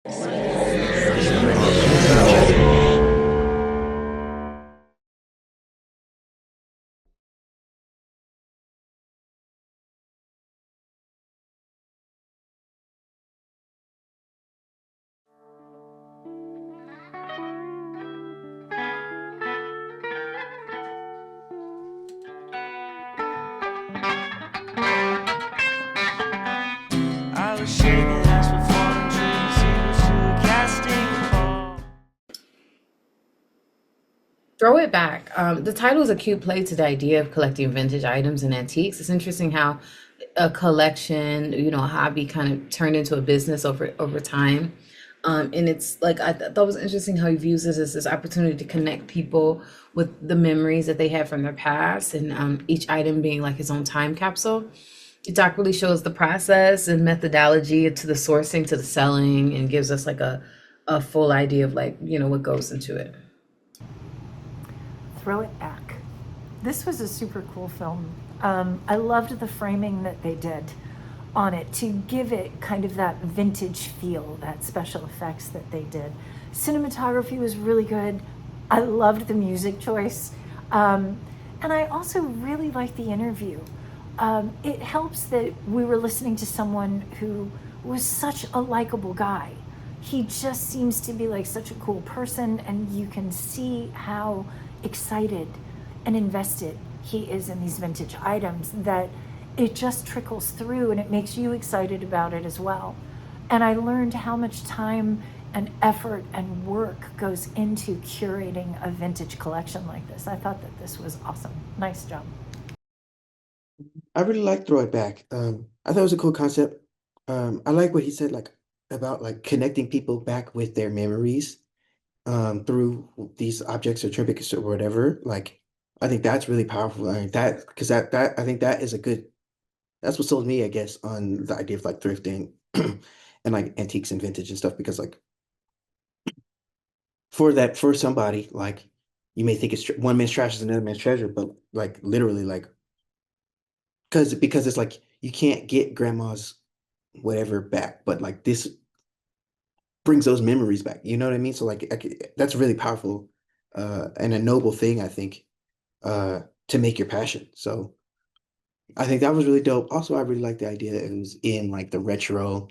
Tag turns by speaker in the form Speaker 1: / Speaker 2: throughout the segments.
Speaker 1: I was shaking as with falling trees, eagles to a casting call.
Speaker 2: Throw It Back. The title is a cute play to the idea of collecting vintage items and antiques. It's interesting how a collection, a hobby kind of turned into a business over time. And it's like thought it was interesting how he views this as this opportunity to connect people with the memories that they have from their past, and each item being like his own time capsule. The doc really shows the process and methodology to the sourcing to the selling, and gives us like a full idea of like what goes into it.
Speaker 3: Throw It Back. This was a super cool film. I loved the framing that they did on it to give it kind of that vintage feel, that special effects that they did. Cinematography was really good. I loved the music choice. And I also really liked the interview. It helps that we were listening to someone who was such a likable guy. He just seems to be like such a cool person, and you can see how excited and invested he is in these vintage items, that it just trickles through and it makes you excited about it as well. And I learned how much time and effort and work goes into curating a vintage collection like this. I thought that this was awesome. Nice job.
Speaker 4: I really like Throw It Back. I thought it was a cool concept. I like what he said, like about like connecting people back with their memories through these objects or trinkets or whatever. Like, I think that's really powerful. I mean, that because that I think that is a good. That's what sold me, I guess, on the idea of like thrifting and like antiques and vintage and stuff. Because like for somebody, like you may think one man's trash is another man's treasure, but like literally, like because it's like you can't get grandma's whatever back, but like this brings those memories back. You know what I mean? So like that's really powerful and a noble thing, I think, to make your passion. So I think that was really dope. Also, I really like the idea that it was in like the retro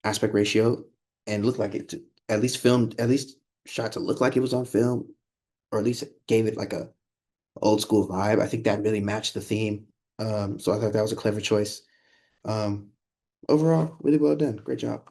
Speaker 4: aspect ratio and looked like at least filmed, at least shot to look like it was on film, or at least gave it like a old school vibe. I think that really matched the theme. So I thought that was a clever choice. Um, Overall, really well done. Great job.